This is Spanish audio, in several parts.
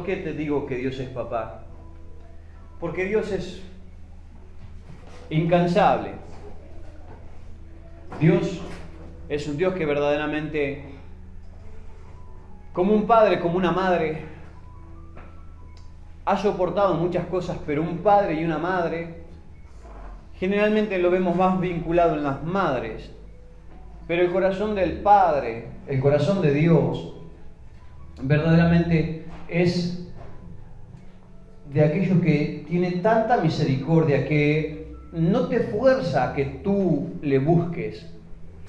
¿Por qué te digo que Dios es papá? Porque Dios es incansable. Dios es un Dios que verdaderamente, como un padre, como una madre, ha soportado muchas cosas, pero un padre y una madre, generalmente lo vemos más vinculado en las madres. Pero el corazón del Padre, el corazón de Dios, verdaderamente es de aquello que tiene tanta misericordia que no te fuerza a que tú le busques,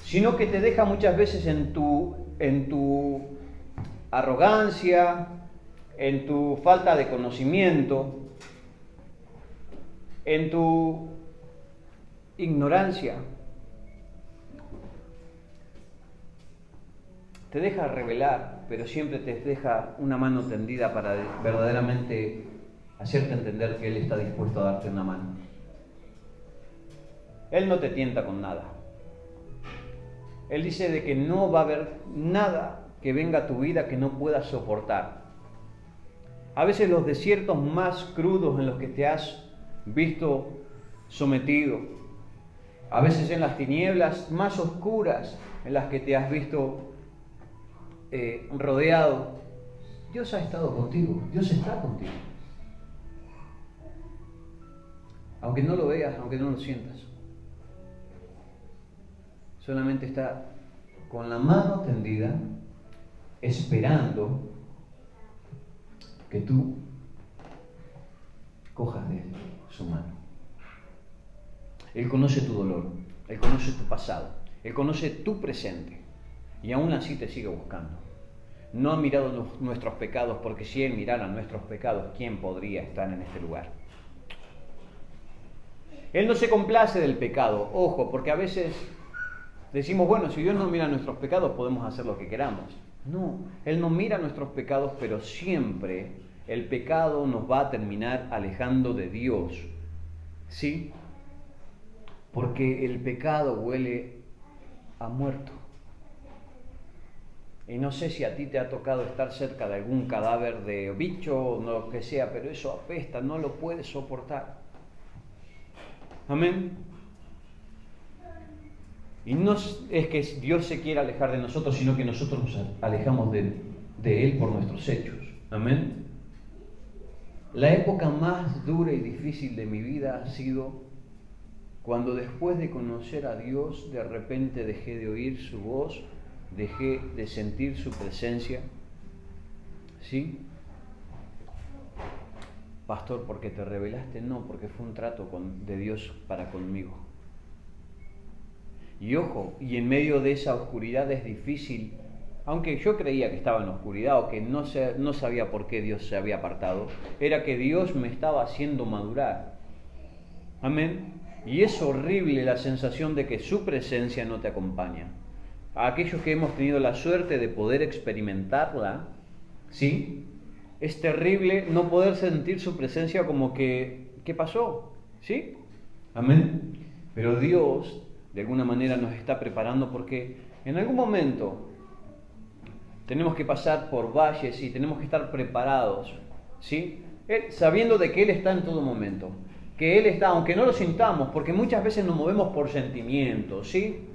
sino que te deja muchas veces en tu arrogancia, en tu falta de conocimiento, en tu ignorancia. Te deja revelar, pero siempre te deja una mano tendida para verdaderamente hacerte entender que Él está dispuesto a darte una mano. Él no te tienta con nada. Él dice de que no va a haber nada que venga a tu vida que no puedas soportar. A veces los desiertos más crudos en los que te has visto sometido, a veces en las tinieblas más oscuras en las que te has visto rodeado, Dios ha estado contigo, Dios está contigo. Aunque no lo veas, aunque no lo sientas, solamente está con la mano tendida, esperando que tú cojas de su mano. Él conoce tu dolor, Él conoce tu pasado, Él conoce tu presente y aún así te sigue buscando. No ha mirado nuestros pecados, porque si Él mirara nuestros pecados, ¿quién podría estar en este lugar? Él no se complace del pecado, ojo, porque a veces decimos, bueno, si Dios no mira nuestros pecados, podemos hacer lo que queramos. No, Él no mira nuestros pecados, pero siempre el pecado nos va a terminar alejando de Dios. ¿Sí? Porque el pecado huele a muerto. Y no sé si a ti te ha tocado estar cerca de algún cadáver de bicho o lo que sea, pero eso apesta, no lo puedes soportar. Amén. Y no es que Dios se quiera alejar de nosotros, sino que nosotros nos alejamos de Él por nuestros hechos. Amén. La época más dura y difícil de mi vida ha sido cuando después de conocer a Dios, de repente dejé de oír su voz, dejé de sentir su presencia. ¿Sí? Pastor, ¿porque te rebelaste? No, porque fue un trato de Dios para conmigo. Y ojo, y en medio de esa oscuridad es difícil, aunque yo creía que estaba en oscuridad o que no sabía por qué Dios se había apartado, era que Dios me estaba haciendo madurar. Amén. Y es horrible la sensación de que su presencia no te acompaña. A aquellos que hemos tenido la suerte de poder experimentarla, ¿sí? Es terrible no poder sentir su presencia como que, ¿qué pasó? ¿Sí? Amén. Pero Dios, de alguna manera, nos está preparando porque en algún momento tenemos que pasar por valles y tenemos que estar preparados, ¿sí? Sabiendo de que Él está en todo momento. Que Él está, aunque no lo sintamos, porque muchas veces nos movemos por sentimientos, ¿sí?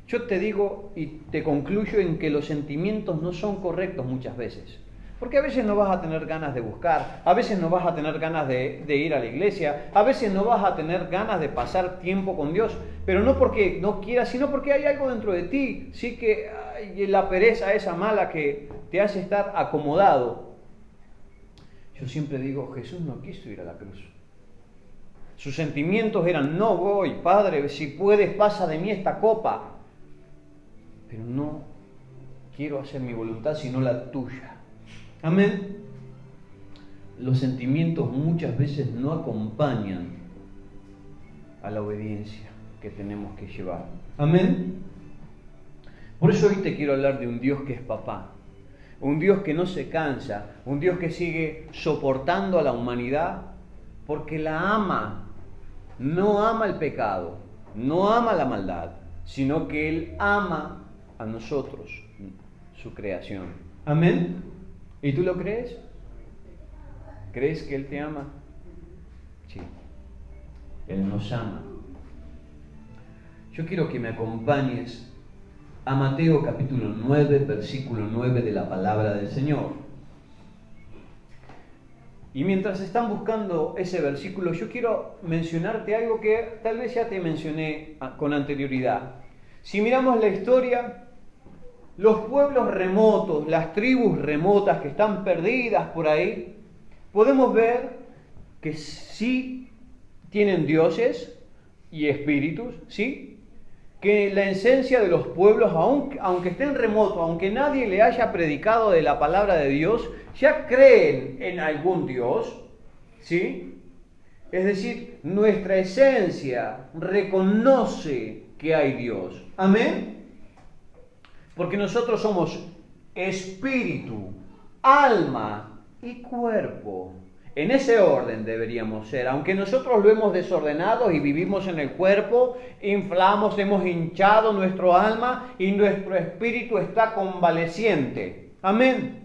Yo te digo y te concluyo en que los sentimientos no son correctos muchas veces. Porque a veces no vas a tener ganas de buscar, a veces no vas a tener ganas de ir a la iglesia, a veces no vas a tener ganas de pasar tiempo con Dios, pero no porque no quieras, sino porque hay algo dentro de ti, sí, que hay la pereza esa mala que te hace estar acomodado. Yo siempre digo, Jesús no quiso ir a la cruz. Sus sentimientos eran, no voy, Padre, si puedes pasa de mí esta copa, pero no quiero hacer mi voluntad sino la tuya. Amén. Los sentimientos muchas veces no acompañan a la obediencia que tenemos que llevar. Amén. Por eso hoy te quiero hablar de un Dios que es papá, un Dios que no se cansa, un Dios que sigue soportando a la humanidad porque la ama. No ama el pecado, no ama la maldad, sino que Él ama a nosotros, su creación. Amén. ¿Y tú lo crees? ¿Crees que Él te ama? Sí, Él nos ama. Yo quiero que me acompañes a Mateo capítulo 9, versículo 9 de la palabra del Señor. Y mientras están buscando ese versículo, yo quiero mencionarte algo que tal vez ya te mencioné con anterioridad. Si miramos la historia, los pueblos remotos, las tribus remotas que están perdidas por ahí, podemos ver que sí tienen dioses y espíritus, ¿sí? Que la esencia de los pueblos, aunque estén remotos, aunque nadie le haya predicado de la palabra de Dios, ya creen en algún Dios, ¿sí? Es decir, nuestra esencia reconoce que hay Dios. ¿Amén? Porque nosotros somos espíritu, alma y cuerpo. En ese orden deberíamos ser, aunque nosotros lo hemos desordenado y vivimos en el cuerpo, inflamos, hemos hinchado nuestro alma y nuestro espíritu está convaleciente. Amén.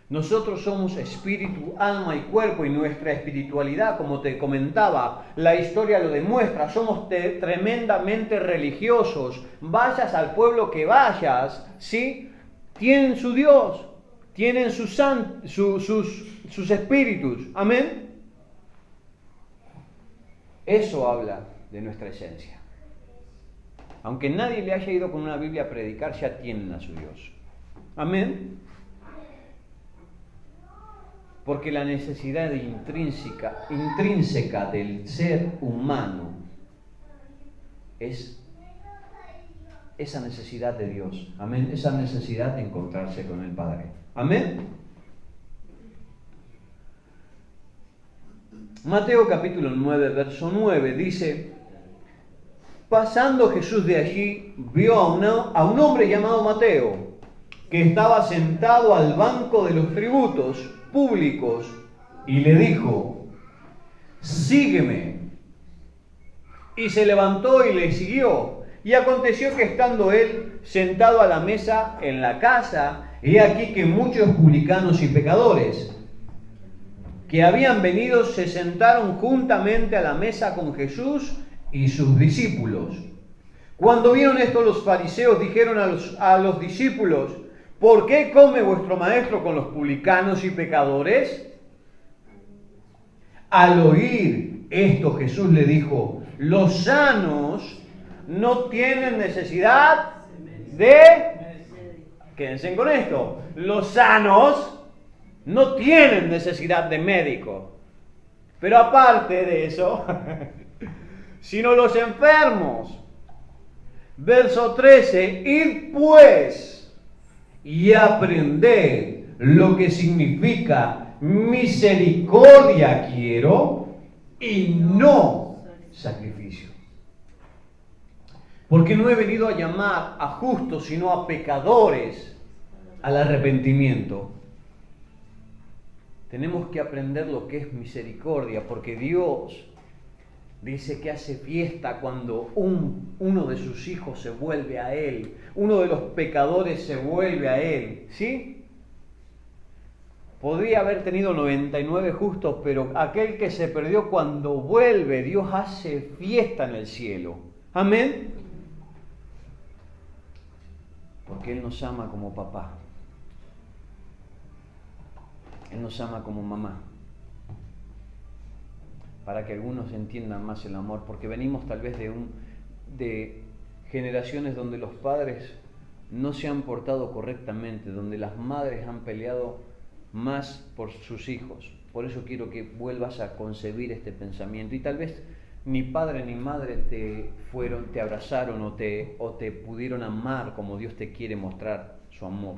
Nosotros somos espíritu, alma y cuerpo, y nuestra espiritualidad, como te comentaba, la historia lo demuestra, somos tremendamente religiosos. Vayas al pueblo que vayas, ¿sí? Tienen su Dios. Tienen sus espíritus. Amén. Eso habla de nuestra esencia. Aunque nadie le haya ido con una Biblia a predicar, ya tienen a su Dios. Amén. Porque la necesidad intrínseca del ser humano es esa necesidad de Dios. Amén. Esa necesidad de encontrarse con el Padre. Amén. Mateo capítulo 9, verso 9 dice: pasando Jesús de allí, vio a un hombre llamado Mateo, que estaba sentado al banco de los tributos públicos, y le dijo: sígueme. Y se levantó y le siguió. Y aconteció que estando él sentado a la mesa en la casa, he aquí que muchos publicanos y pecadores que habían venido se sentaron juntamente a la mesa con Jesús y sus discípulos. Cuando vieron esto, los fariseos dijeron a los discípulos: ¿por qué come vuestro maestro con los publicanos y pecadores? Al oír esto, Jesús le dijo: los sanos no tienen necesidad de... Quédense con esto. Los sanos no tienen necesidad de médico. Pero aparte de eso, sino los enfermos. Verso 13. Id pues y aprended lo que significa misericordia quiero y no sacrificio. Porque no he venido a llamar a justos, sino a pecadores al arrepentimiento. Tenemos que aprender lo que es misericordia, porque Dios dice que hace fiesta cuando uno de sus hijos se vuelve a Él, uno de los pecadores se vuelve a Él, ¿sí? Podría haber tenido 99 justos, pero aquel que se perdió, cuando vuelve, Dios hace fiesta en el cielo. Amén. Porque Él nos ama como papá. Él nos ama como mamá. Para que algunos entiendan más el amor, porque venimos tal vez de generaciones donde los padres no se han portado correctamente, donde las madres han peleado más por sus hijos. Por eso quiero que vuelvas a concebir este pensamiento. Y tal vez ni padre ni madre te abrazaron o te pudieron amar como Dios te quiere mostrar su amor.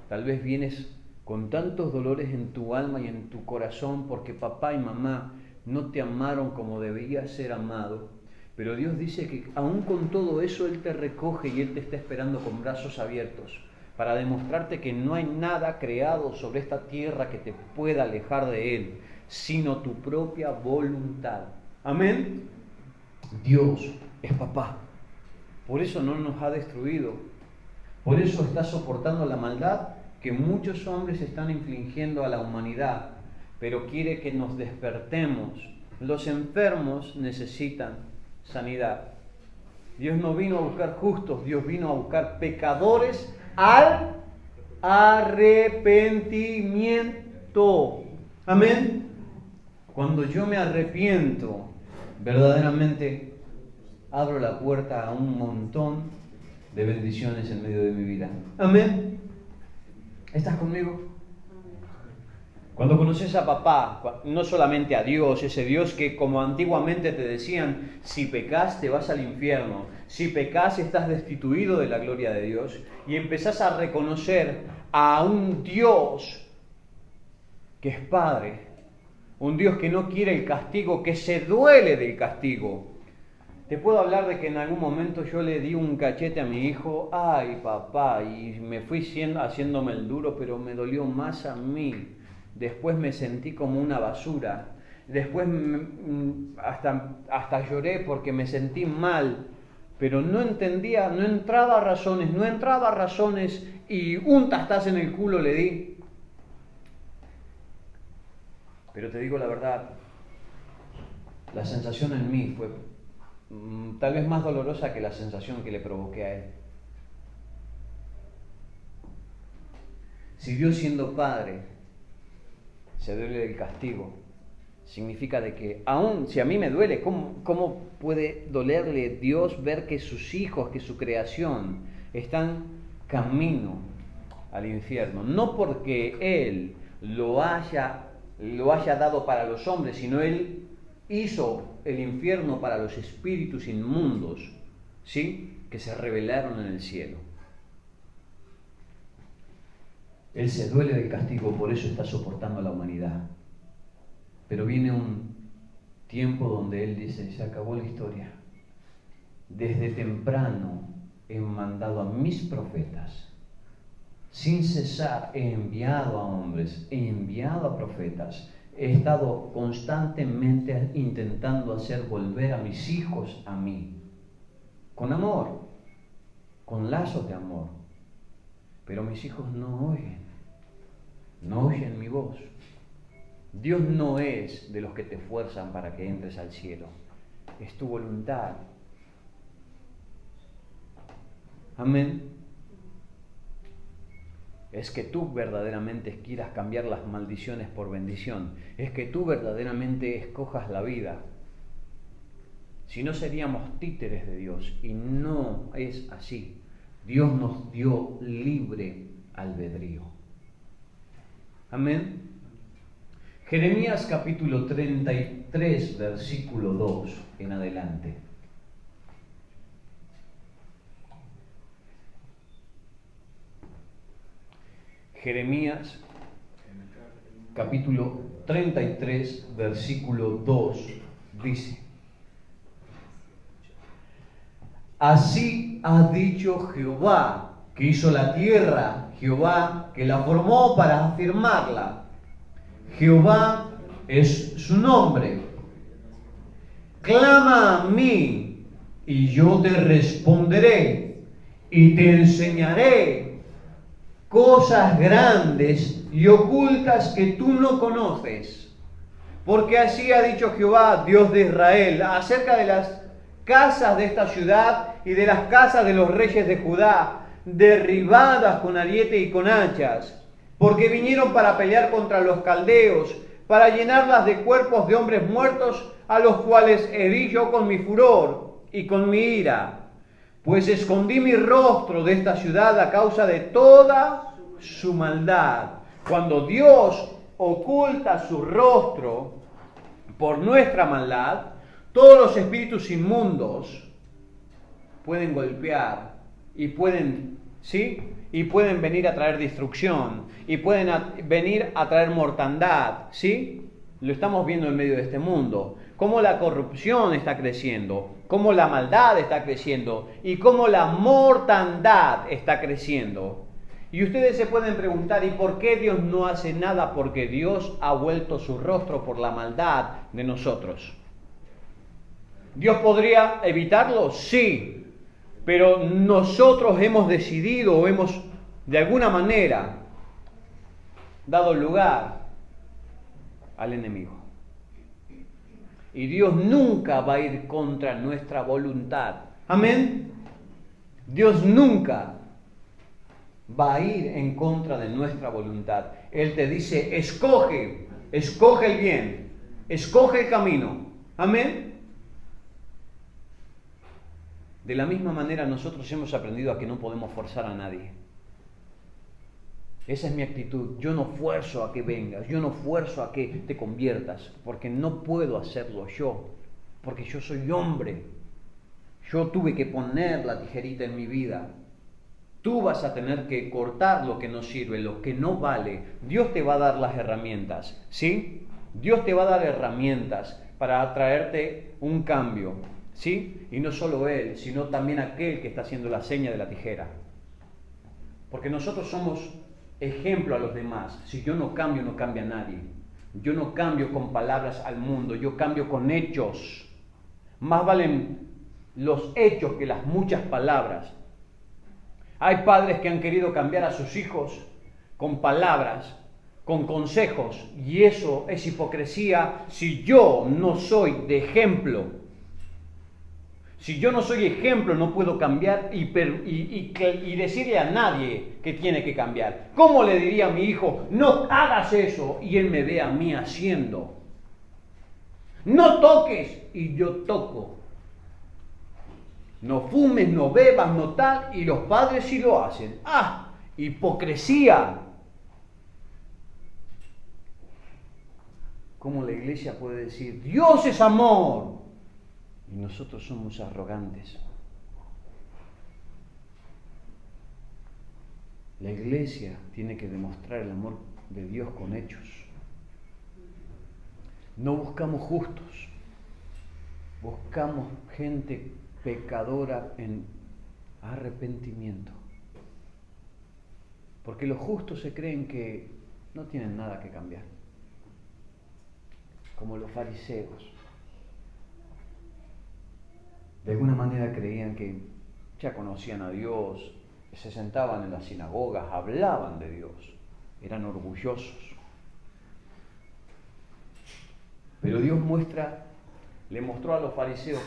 Tal vez vienes con tantos dolores en tu alma y en tu corazón porque papá y mamá no te amaron como debías ser amado, pero Dios dice que aún con todo eso Él te recoge y Él te está esperando con brazos abiertos para demostrarte que no hay nada creado sobre esta tierra que te pueda alejar de Él, sino tu propia voluntad. Amén. Dios es papá, por eso no nos ha destruido, por eso está soportando la maldad que muchos hombres están infligiendo a la humanidad, pero quiere que nos despertemos. Los enfermos necesitan sanidad. Dios no vino a buscar justos, Dios vino a buscar pecadores al arrepentimiento. Amén. Cuando yo me arrepiento, verdaderamente abro la puerta a un montón de bendiciones en medio de mi vida. Amén. ¿Estás conmigo? Cuando conoces a papá, no solamente a Dios, ese Dios que como antiguamente te decían, si pecas te vas al infierno, si pecas estás destituido de la gloria de Dios, y empezás a reconocer a un Dios que es Padre, un Dios que no quiere el castigo, que se duele del castigo. Te puedo hablar de que en algún momento yo le di un cachete a mi hijo, ay papá, y me fui haciéndome el duro, pero me dolió más a mí. Después me sentí como una basura. Después hasta lloré porque me sentí mal. Pero no entendía, no entraba a razones y un tastazo en el culo le di. Pero te digo la verdad, la sensación en mí fue tal vez más dolorosa que la sensación que le provoqué a él. Si Dios siendo Padre se duele del castigo, significa de que aún si a mí me duele, ¿cómo puede dolerle Dios ver que sus hijos, que su creación están camino al infierno? No porque Él lo haya dado para los hombres, sino Él hizo el infierno para los espíritus inmundos, ¿sí?, que se rebelaron en el cielo. Él se duele del castigo, por eso está soportando a la humanidad. Pero viene un tiempo donde Él dice, se acabó la historia. Desde temprano he mandado a mis profetas. Sin cesar he enviado a hombres, he enviado a profetas. He estado constantemente intentando hacer volver a mis hijos a mí. Con amor, con lazos de amor. Pero mis hijos no oyen mi voz. Dios no es de los que te fuerzan para que entres al cielo. Es tu voluntad. Amén. Es que tú verdaderamente quieras cambiar las maldiciones por bendición. Es que tú verdaderamente escojas la vida. Si no, seríamos títeres de Dios. Y no es así. Dios nos dio libre albedrío. Amén. Jeremías capítulo 33, versículo 2 en adelante. Jeremías capítulo 33, versículo 2 dice: Así ha dicho Jehová, que hizo la tierra, Jehová, que la formó para afirmarla. Jehová es su nombre. Clama a mí, y yo te responderé, y te enseñaré cosas grandes y ocultas que tú no conoces. Porque así ha dicho Jehová, Dios de Israel, acerca de las casas de esta ciudad y de las casas de los reyes de Judá, derribadas con ariete y con hachas, porque vinieron para pelear contra los caldeos, para llenarlas de cuerpos de hombres muertos, a los cuales herí yo con mi furor y con mi ira. Pues escondí mi rostro de esta ciudad a causa de toda su maldad. Cuando Dios oculta su rostro por nuestra maldad, todos los espíritus inmundos pueden golpear y pueden, ¿sí?, y pueden venir a traer destrucción y pueden venir a traer mortandad, ¿sí? Lo estamos viendo en medio de este mundo, cómo la corrupción está creciendo, cómo la maldad está creciendo y cómo la mortandad está creciendo. Y ustedes se pueden preguntar, ¿y por qué Dios no hace nada? Porque Dios ha vuelto su rostro por la maldad de nosotros. ¿Dios podría evitarlo? Sí. Pero nosotros hemos decidido o hemos de alguna manera dado lugar al enemigo. Y Dios nunca va a ir contra nuestra voluntad. Amén. Dios nunca va a ir en contra de nuestra voluntad. Él te dice, escoge el bien, escoge el camino. Amén. De la misma manera nosotros hemos aprendido a que no podemos forzar a nadie. Esa es mi actitud. Yo no fuerzo a que vengas, yo no fuerzo a que te conviertas, porque no puedo hacerlo yo, porque yo soy hombre. Yo tuve que poner la tijerita en mi vida. Tú vas a tener que cortar lo que no sirve, lo que no vale. Dios te va a dar las herramientas, ¿sí? Dios te va a dar herramientas para atraerte un cambio, ¿sí? Y no solo Él, sino también aquel que está haciendo la seña de la tijera. Porque nosotros somos ejemplo a los demás. Si yo no cambio, no cambia nadie. Yo no cambio con palabras al mundo, yo cambio con hechos. Más valen los hechos que las muchas palabras. Hay padres que han querido cambiar a sus hijos con palabras, con consejos, y eso es hipocresía si yo no soy de ejemplo. Si yo no soy ejemplo, no puedo cambiar y decirle a nadie que tiene que cambiar. ¿Cómo le diría a mi hijo, no hagas eso, y él me ve a mí haciendo? No toques, y yo toco. No fumes, no bebas, no tal, y los padres sí lo hacen. ¡Ah! Hipocresía. ¿Cómo la iglesia puede decir, Dios es amor? Y nosotros somos arrogantes. La iglesia tiene que demostrar el amor de Dios con hechos. No buscamos justos, buscamos gente pecadora en arrepentimiento. Porque los justos se creen que no tienen nada que cambiar, como los fariseos. De alguna manera creían que ya conocían a Dios, se sentaban en las sinagogas, hablaban de Dios, eran orgullosos. Pero Dios le mostró a los fariseos,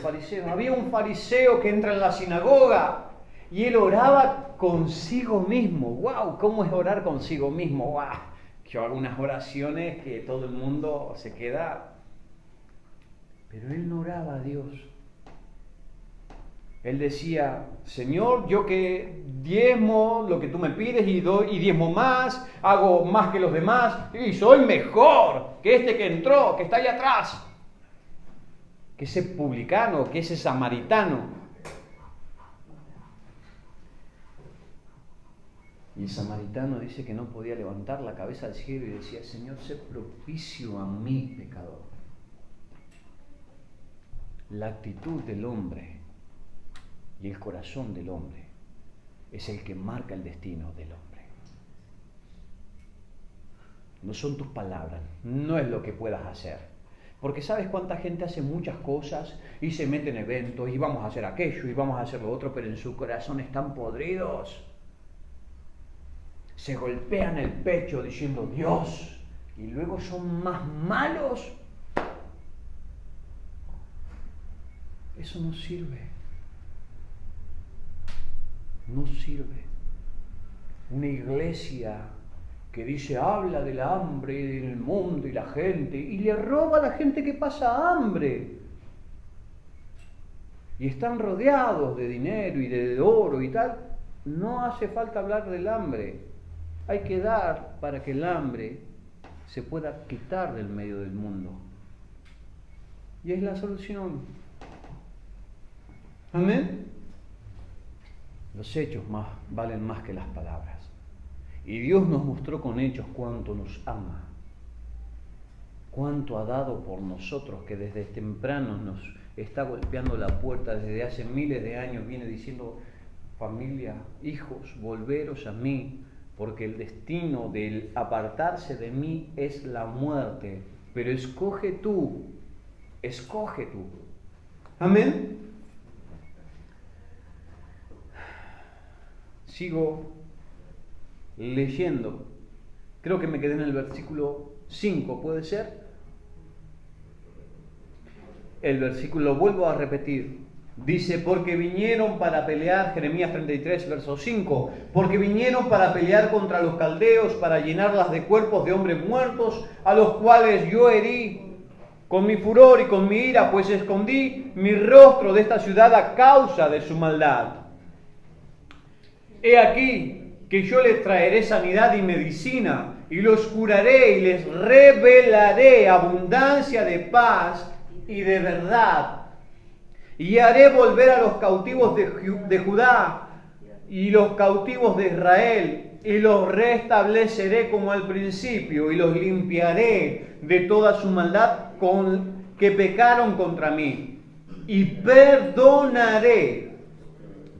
había un fariseo que entra en la sinagoga y él oraba consigo mismo. ¡Wow! ¿Cómo es orar consigo mismo? ¡Wow! Yo hago unas oraciones que todo el mundo se queda. Pero él no oraba a Dios. Él decía, Señor, yo que diezmo lo que tú me pides y diezmo más, hago más que los demás y soy mejor que este que entró, que está allá atrás, que ese publicano, que ese samaritano. Y el samaritano dice que no podía levantar la cabeza al cielo y decía, Señor, sé propicio a mí, pecador. La actitud del hombre y el corazón del hombre es el que marca el destino del hombre. No son tus palabras, no es lo que puedas hacer. Porque ¿sabes cuánta gente hace muchas cosas y se mete en eventos y vamos a hacer aquello y vamos a hacer lo otro, pero en su corazón están podridos? Se golpean el pecho diciendo Dios y luego son más malos. Eso no sirve. No sirve. Una iglesia que dice, habla del hambre del mundo y la gente, y le roba a la gente que pasa hambre. Y están rodeados de dinero y de oro y tal. No hace falta hablar del hambre. Hay que dar para que el hambre se pueda quitar del medio del mundo. Y es la solución. Amén. Los hechos valen más que las palabras. Y Dios nos mostró con hechos cuánto nos ama, cuánto ha dado por nosotros, que desde temprano nos está golpeando la puerta, desde hace miles de años viene diciendo, familia, hijos, volveros a mí, porque el destino del apartarse de mí es la muerte, pero escoge tú. Amén. Sigo leyendo Creo que me quedé en el versículo 5, ¿puede ser? El versículo, vuelvo a repetir, dice, porque vinieron para pelear, Jeremías 33, verso 5, porque vinieron para pelear contra los caldeos, para llenarlas de cuerpos de hombres muertos, a los cuales yo herí con mi furor y con mi ira, pues escondí mi rostro de esta ciudad a causa de su maldad. He aquí que yo les traeré sanidad y medicina, y los curaré y les revelaré abundancia de paz y de verdad. Y haré volver a los cautivos de Judá y los cautivos de Israel, y los restableceré como al principio, y los limpiaré de toda su maldad con que pecaron contra mí, y perdonaré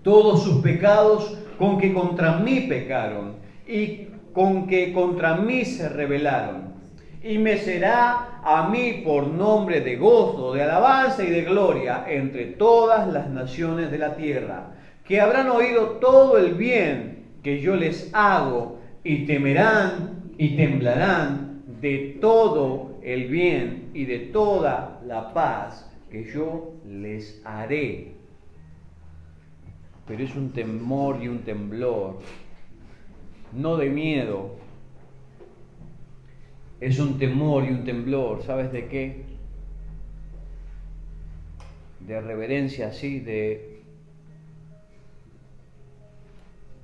todos sus pecados con que contra mí pecaron, y con que contra mí se rebelaron. Y me será a mí por nombre de gozo, de alabanza y de gloria entre todas las naciones de la tierra, que habrán oído todo el bien que yo les hago, y temerán y temblarán de todo el bien y de toda la paz que yo les haré. Pero es un temor y un temblor, no de miedo. Es un temor y un temblor, ¿sabes de qué? De reverencia, sí, de...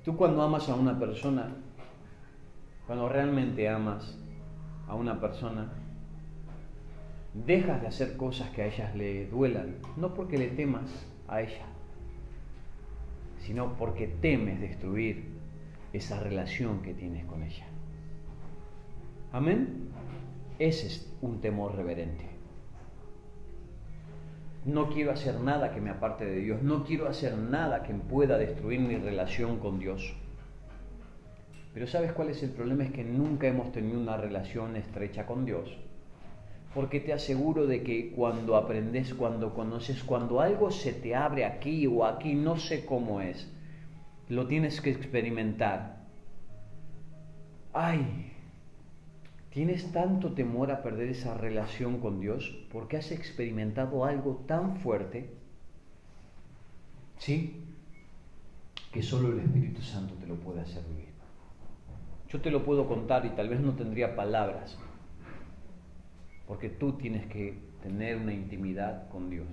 Tú cuando amas a una persona, cuando realmente amas a una persona, dejas de hacer cosas que a ellas le duelan, no porque le temas a ella, sino porque temes destruir esa relación que tienes con ella. ¿Amén? Ese es un temor reverente. No quiero hacer nada que me aparte de Dios. No quiero hacer nada que pueda destruir mi relación con Dios. Pero ¿sabes cuál es el problema? Es que nunca hemos tenido una relación estrecha con Dios. Porque te aseguro de que cuando aprendes, cuando conoces, cuando algo se te abre aquí o aquí, no sé cómo es, lo tienes que experimentar. ¡Ay! ¿Tienes tanto temor a perder esa relación con Dios porque has experimentado algo tan fuerte? ¿Sí? Que solo el Espíritu Santo te lo puede hacer vivir. Yo te lo puedo contar y tal vez no tendría palabras, porque tú tienes que tener una intimidad con Dios.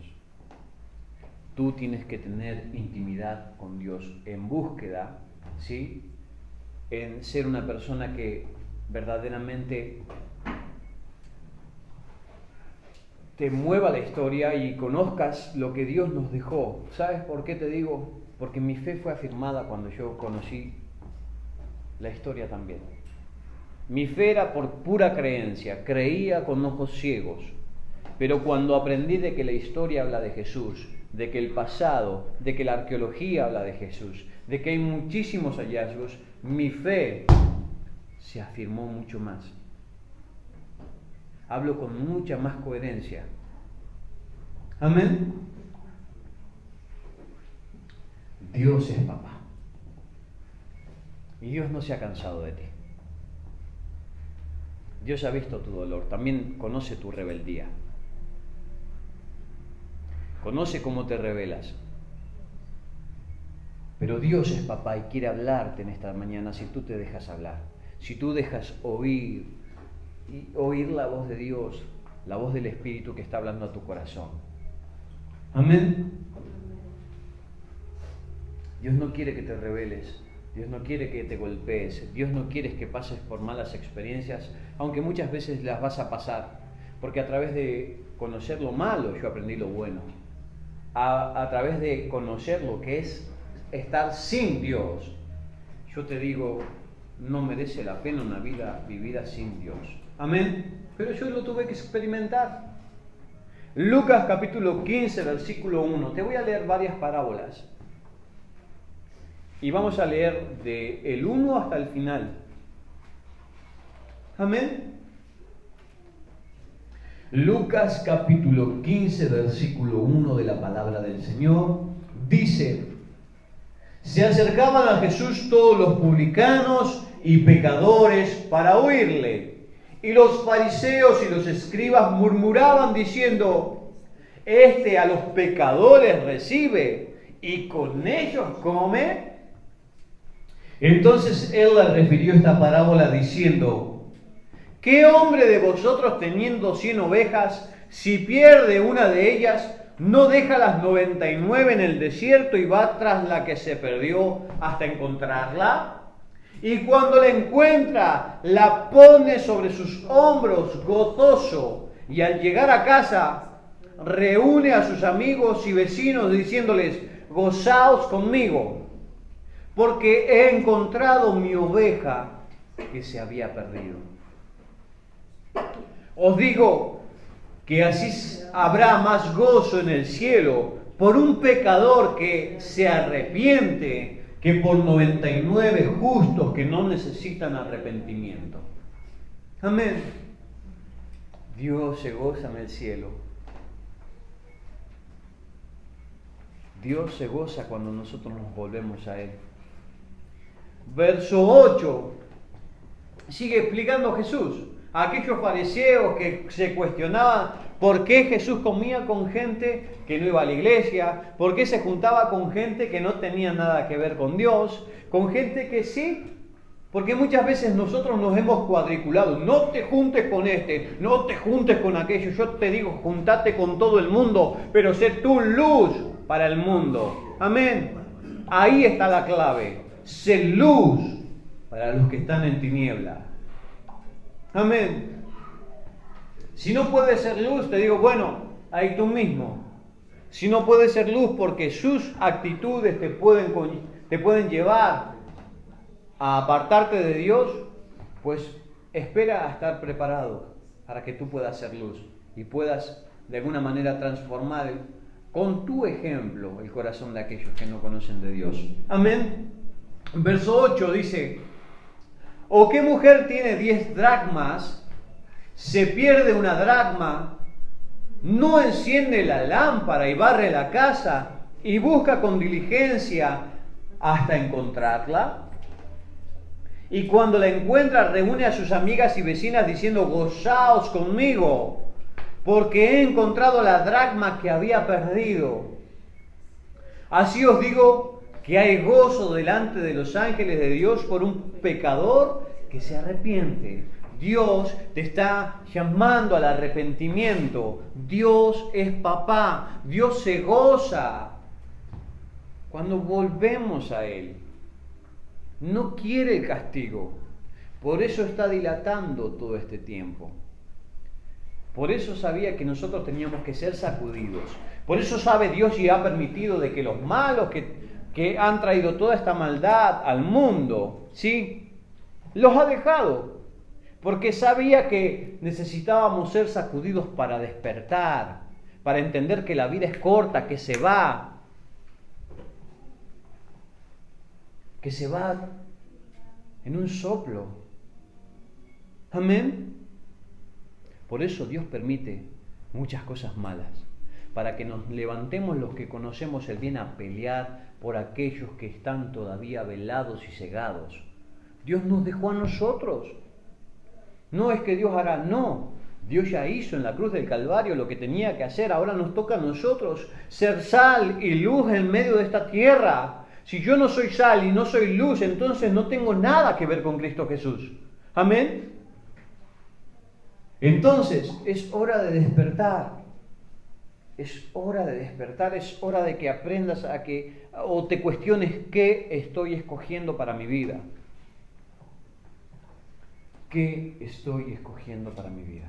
Tú tienes que tener intimidad con Dios en búsqueda, ¿sí? En ser una persona que verdaderamente te mueva la historia y conozcas lo que Dios nos dejó. ¿Sabes por qué te digo? Porque mi fe fue afirmada cuando yo conocí la historia también. Mi fe era por pura creencia, creía con ojos ciegos, pero cuando aprendí de que la historia habla de Jesús, de que el pasado, de que la arqueología habla de Jesús, de que hay muchísimos hallazgos, mi fe se afirmó mucho más. Hablo con mucha más coherencia. Amén. Dios es papá. Y Dios no se ha cansado de ti. Dios ha visto tu dolor, también conoce tu rebeldía. Conoce cómo te rebelas. Pero Dios es papá y quiere hablarte en esta mañana si tú te dejas hablar. Si tú dejas oír la voz de Dios, la voz del Espíritu que está hablando a tu corazón. Amén. Dios no quiere que te rebeles. Dios no quiere que te golpees. Dios no quiere que pases por malas experiencias, aunque muchas veces las vas a pasar. Porque a través de conocer lo malo, yo aprendí lo bueno. A través de conocer lo que es estar sin Dios, yo te digo, no merece la pena una vida vivida sin Dios. Amén. Pero yo lo tuve que experimentar. Lucas capítulo 15, versículo 1. Te voy a leer varias parábolas. Y vamos a leer del 1 hasta el final. Amén. Lucas capítulo 15, versículo 1 de la palabra del Señor. Dice: se acercaban a Jesús todos los publicanos y pecadores para oírle. Y los fariseos y los escribas murmuraban diciendo: este a los pecadores recibe y con ellos come. Entonces él les refirió esta parábola diciendo: ¿qué hombre de vosotros, teniendo 100 ovejas, si pierde una de ellas, no deja las 99 en el desierto y va tras la que se perdió hasta encontrarla? Y cuando la encuentra, la pone sobre sus hombros gozoso, y al llegar a casa reúne a sus amigos y vecinos diciéndoles: gozaos conmigo, porque he encontrado mi oveja que se había perdido. Os digo que así habrá más gozo en el cielo por un pecador que se arrepiente que por 99 justos que no necesitan arrepentimiento. Amén. Dios se goza en el cielo. Dios se goza cuando nosotros nos volvemos a Él. Verso 8. Sigue explicando Jesús. Aquellos fariseos que se cuestionaban por qué Jesús comía con gente que no iba a la iglesia, por qué se juntaba con gente que no tenía nada que ver con Dios, con gente que sí, porque muchas veces nosotros nos hemos cuadriculado: no te juntes con este, no te juntes con aquello. Yo te digo, juntate con todo el mundo, pero sé tú luz para el mundo. Amén. Ahí está la clave. Sé luz para los que están en tiniebla. Amén. Si no puedes ser luz, te digo, bueno, ahí tú mismo. Si no puedes ser luz porque sus actitudes te pueden llevar a apartarte de Dios, pues espera a estar preparado para que tú puedas ser luz y puedas de alguna manera transformar con tu ejemplo el corazón de aquellos que no conocen de Dios. Amén. Verso 8 dice: ¿o qué mujer tiene 10 dracmas, se pierde una dracma, no enciende la lámpara y barre la casa y busca con diligencia hasta encontrarla? Y cuando la encuentra, reúne a sus amigas y vecinas diciendo: gozaos conmigo, porque he encontrado la dracma que había perdido. Así os digo que hay gozo delante de los ángeles de Dios por un pecador que se arrepiente. Dios te está llamando al arrepentimiento. Dios es papá. Dios se goza cuando volvemos a Él. No quiere el castigo. Por eso está dilatando todo este tiempo. Por eso sabía que nosotros teníamos que ser sacudidos. Por eso sabe Dios y ha permitido de que los malos que han traído toda esta maldad al mundo, ¿sí?, los ha dejado. Porque sabía que necesitábamos ser sacudidos para despertar, para entender que la vida es corta, que se va en un soplo. Amén. Por eso Dios permite muchas cosas malas, para que nos levantemos los que conocemos el bien a pelear por aquellos que están todavía velados y cegados. Dios nos dejó a nosotros. No es que Dios hará, no. Dios ya hizo en la cruz del Calvario lo que tenía que hacer. Ahora nos toca a nosotros ser sal y luz en medio de esta tierra. Si yo no soy sal y no soy luz, entonces no tengo nada que ver con Cristo Jesús. Amén. Entonces es hora de despertar. Es hora de despertar, es hora de que aprendas o te cuestiones qué estoy escogiendo para mi vida. ¿Qué estoy escogiendo para mi vida?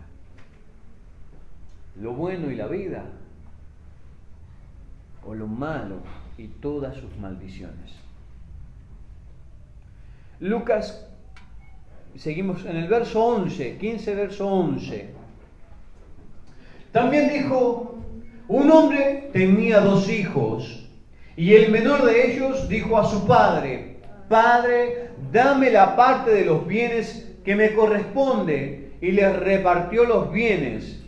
¿Lo bueno y la vida? ¿O lo malo y todas sus maldiciones? Lucas, seguimos en el verso 11, 15 verso 11. También dijo: un hombre tenía 2 hijos, y el menor de ellos dijo a su padre: Padre, dame la parte de los bienes que me corresponde, y les repartió los bienes.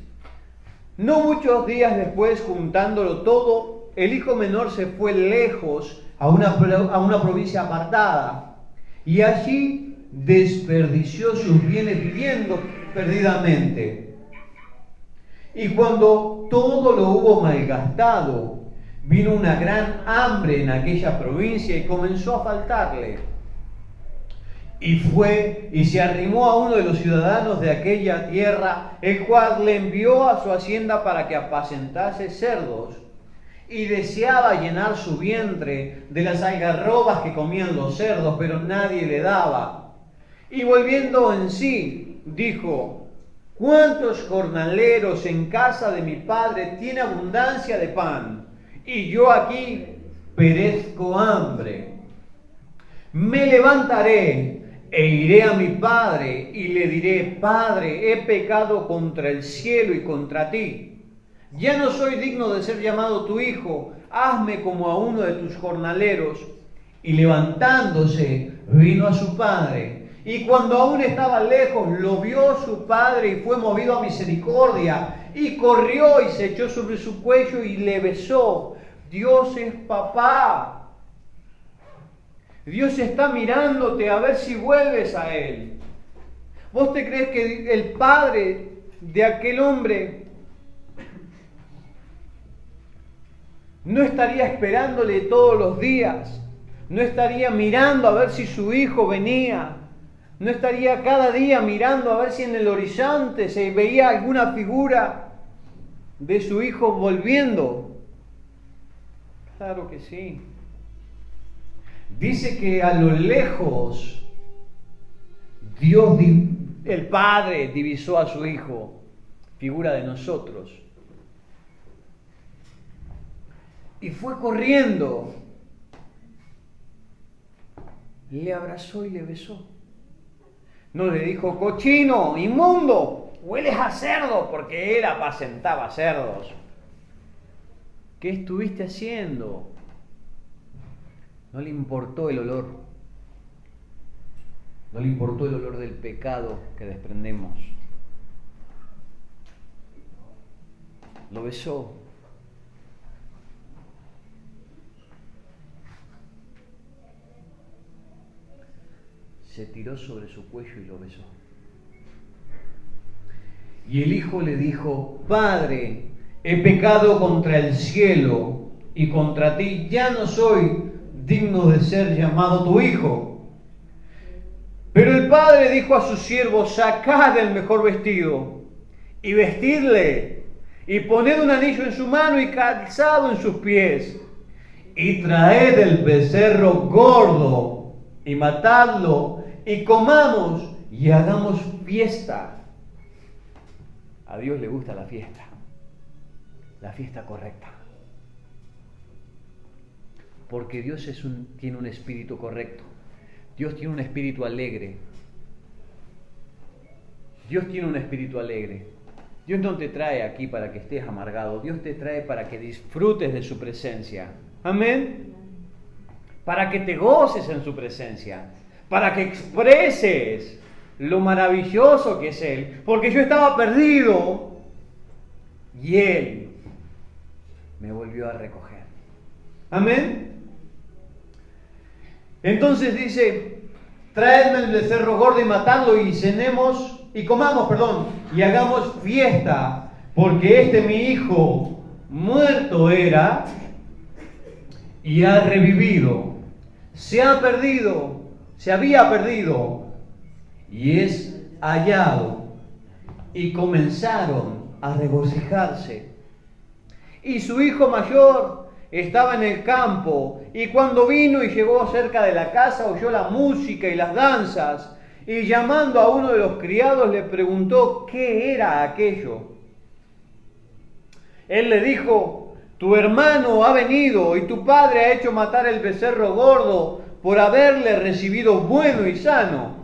No muchos días después, juntándolo todo, el hijo menor se fue lejos a una provincia apartada, y allí desperdició sus bienes viviendo perdidamente. Y cuando todo lo hubo malgastado, vino una gran hambre en aquella provincia y comenzó a faltarle. Y fue y se arrimó a uno de los ciudadanos de aquella tierra, el cual le envió a su hacienda para que apacentase cerdos. Y deseaba llenar su vientre de las algarrobas que comían los cerdos, pero nadie le daba. Y volviendo en sí, dijo: ¿cuántos jornaleros en casa de mi padre tiene abundancia de pan? Y yo aquí perezco hambre. Me levantaré e iré a mi padre y le diré: Padre, he pecado contra el cielo y contra ti. Ya no soy digno de ser llamado tu hijo, hazme como a uno de tus jornaleros. Y levantándose, vino a su padre. Y cuando aún estaba lejos, lo vio su padre y fue movido a misericordia. Y corrió y se echó sobre su cuello y le besó. Dios es papá. Dios está mirándote a ver si vuelves a Él. ¿Vos te crees que el padre de aquel hombre no estaría esperándole todos los días? ¿No estaría mirando a ver si su hijo venía? ¿No estaría cada día mirando a ver si en el horizonte se veía alguna figura de su hijo volviendo? Claro que sí. Dice que a lo lejos Dios, el Padre, divisó a su Hijo, figura de nosotros. Y fue corriendo, le abrazó y le besó. No le dijo: cochino, inmundo, hueles a cerdo, porque él apacentaba cerdos. ¿Qué estuviste haciendo? No le importó el olor. No le importó el olor del pecado que desprendemos. Lo besó. Se tiró sobre su cuello y lo besó. Y el hijo le dijo: Padre, he pecado contra el cielo y contra ti, ya no soy digno de ser llamado tu hijo. Pero el padre dijo a sus siervos: sacad el mejor vestido y vestidle, y poned un anillo en su mano y calzado en sus pies, y traed el becerro gordo y matadlo, y comamos y hagamos fiesta. A Dios le gusta la fiesta correcta. Porque Dios tiene un espíritu correcto. Dios tiene un espíritu alegre. Dios tiene un espíritu alegre. Dios no te trae aquí para que estés amargado. Dios te trae para que disfrutes de su presencia. Amén. Para que te goces en su presencia. Para que expreses lo maravilloso que es Él. Porque yo estaba perdido y Él me volvió a recoger. Amén. Entonces dice: traedme el becerro gordo y matadlo, y cenemos, y comamos, y hagamos fiesta, porque mi hijo muerto era y ha revivido, se había perdido y es hallado. Y comenzaron a regocijarse. Y su hijo mayor estaba en el campo, y cuando vino y llegó cerca de la casa, oyó la música y las danzas, y llamando a uno de los criados le preguntó qué era aquello. Él le dijo: tu hermano ha venido y tu padre ha hecho matar el becerro gordo por haberle recibido bueno y sano.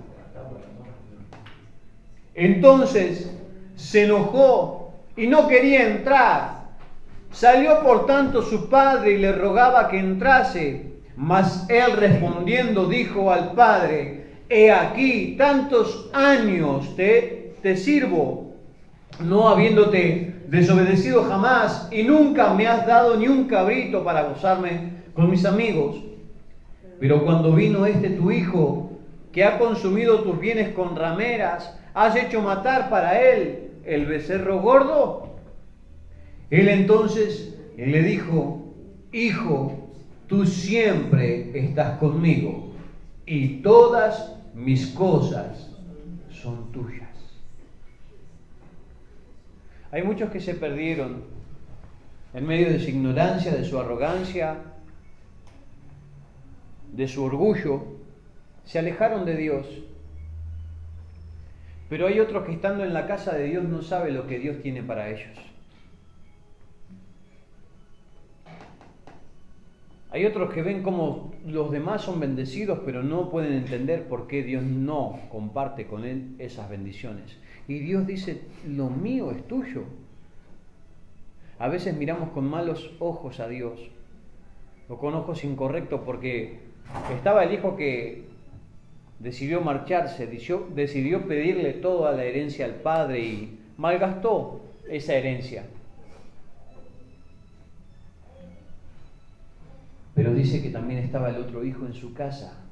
Entonces se enojó y no quería entrar. Salió por tanto su padre y le rogaba que entrase, mas él respondiendo dijo al padre: he aquí, tantos años te sirvo, no habiéndote desobedecido jamás, y nunca me has dado ni un cabrito para gozarme con mis amigos. Pero cuando vino tu hijo, que ha consumido tus bienes con rameras, has hecho matar para él el becerro gordo? Él entonces le dijo: Hijo, tú siempre estás conmigo y todas mis cosas son tuyas. Hay muchos que se perdieron en medio de su ignorancia, de su arrogancia, de su orgullo, se alejaron de Dios. Pero hay otros que estando en la casa de Dios no saben lo que Dios tiene para ellos. Hay otros que ven cómo los demás son bendecidos, pero no pueden entender por qué Dios no comparte con él esas bendiciones. Y Dios dice: lo mío es tuyo. A veces miramos con malos ojos a Dios, o con ojos incorrectos, porque estaba el hijo que decidió marcharse, decidió pedirle toda la herencia al padre y malgastó esa herencia. Pero dice que también estaba el otro hijo en su casa,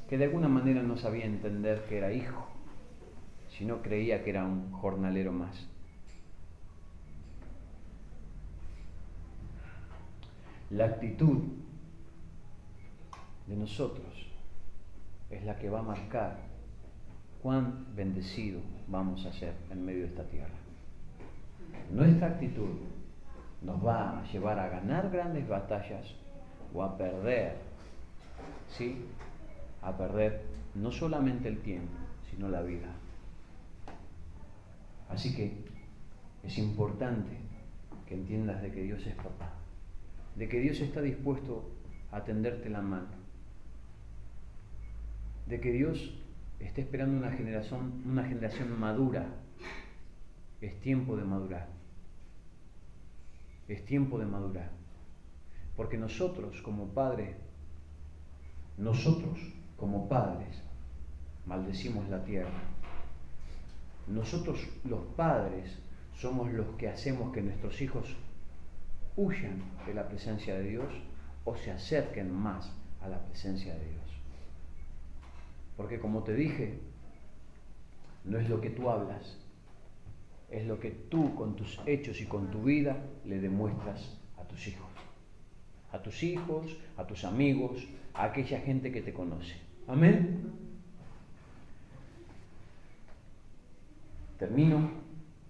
que de alguna manera no sabía entender que era hijo, sino creía que era un jornalero más. La actitud de nosotros es la que va a marcar cuán bendecido vamos a ser en medio de esta tierra. Nuestra actitud nos va a llevar a ganar grandes batallas o a perder, ¿sí? A perder no solamente el tiempo, sino la vida. Así que es importante que entiendas de que Dios es papá, de que Dios está dispuesto a tenderte la mano, de que Dios está esperando una generación madura. Es tiempo de madurar. Es tiempo de madurar. Porque nosotros como padres maldecimos la tierra. Nosotros los padres somos los que hacemos que nuestros hijos huyan de la presencia de Dios o se acerquen más a la presencia de Dios. Porque como te dije, no es lo que tú hablas, es lo que tú con tus hechos y con tu vida le demuestras a tus hijos. A tus hijos, a tus amigos, a aquella gente que te conoce. Amén. Termino.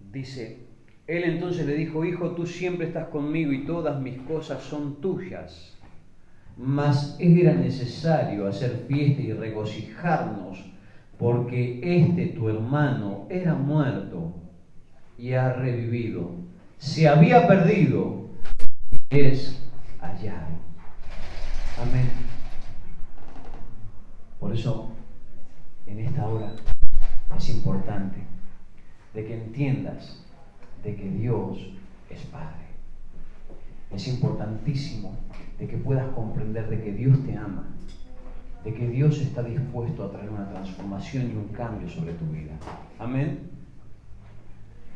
Dice: él entonces le dijo: Hijo, tú siempre estás conmigo y todas mis cosas son tuyas. Mas era necesario hacer fiesta y regocijarnos, porque tu hermano era muerto y ha revivido. Se había perdido y es hallado. Amén. Por eso, en esta hora es importante de que entiendas de que Dios es Padre. Es importantísimo de que puedas comprender de que Dios te ama, de que Dios está dispuesto a traer una transformación y un cambio sobre tu vida. Amén.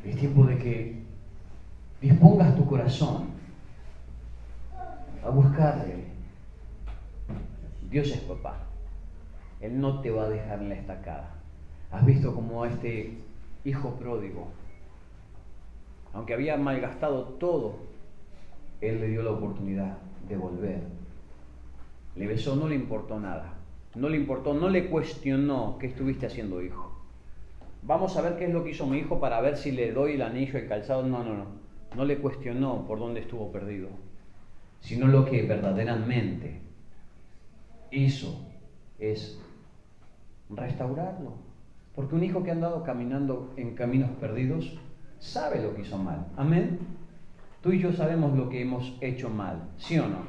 Es tiempo de que dispongas tu corazón a buscarle. Dios es papá. Él no te va a dejar en la estacada. Has visto como a este hijo pródigo, aunque había malgastado todo, Él le dio la oportunidad de volver. Le besó, no le importó nada. No le importó, no le cuestionó: ¿qué estuviste haciendo, hijo? Vamos a ver qué es lo que hizo mi hijo para ver si le doy el anillo, el calzado. No. No le cuestionó por dónde estuvo perdido, sino lo que verdaderamente hizo es restaurarlo. Porque un hijo que ha andado caminando en caminos perdidos sabe lo que hizo mal. Amén. Tú y yo sabemos lo que hemos hecho mal, ¿sí o no?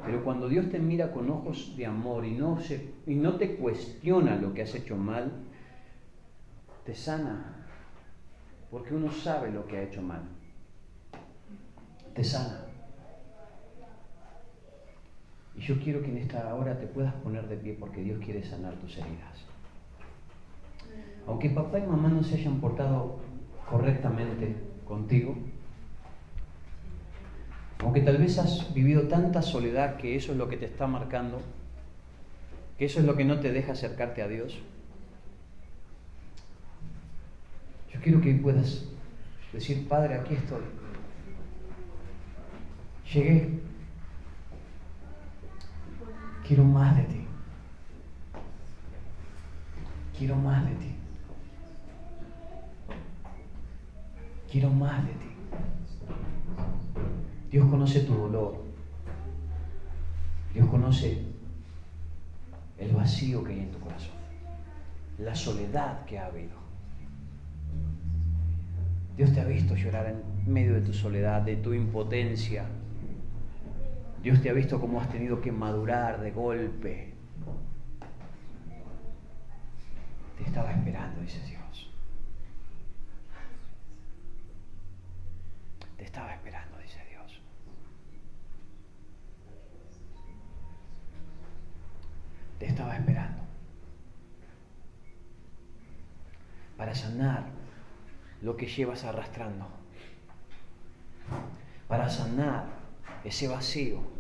Pero cuando Dios te mira con ojos de amor y no te cuestiona lo que has hecho mal, te sana. Porque uno sabe lo que ha hecho mal. Te sana. Y yo quiero que en esta hora te puedas poner de pie, porque Dios quiere sanar tus heridas. Aunque papá y mamá no se hayan portado correctamente contigo, Aunque tal vez has vivido tanta soledad que eso es lo que te está marcando, que eso es lo que no te deja acercarte a Dios. Yo quiero que puedas decir: Padre, aquí estoy. Llegué. Quiero más de ti. Quiero más de ti. Quiero más de ti. Dios conoce tu dolor. Dios conoce el vacío que hay en tu corazón, la soledad que ha habido. Dios te ha visto llorar en medio de tu soledad, de tu impotencia. Dios te ha visto cómo has tenido que madurar de golpe. Te estaba esperando, dice Dios. Te estaba esperando, dice Dios. Te estaba esperando para sanar lo que llevas arrastrando, para sanar ese vacío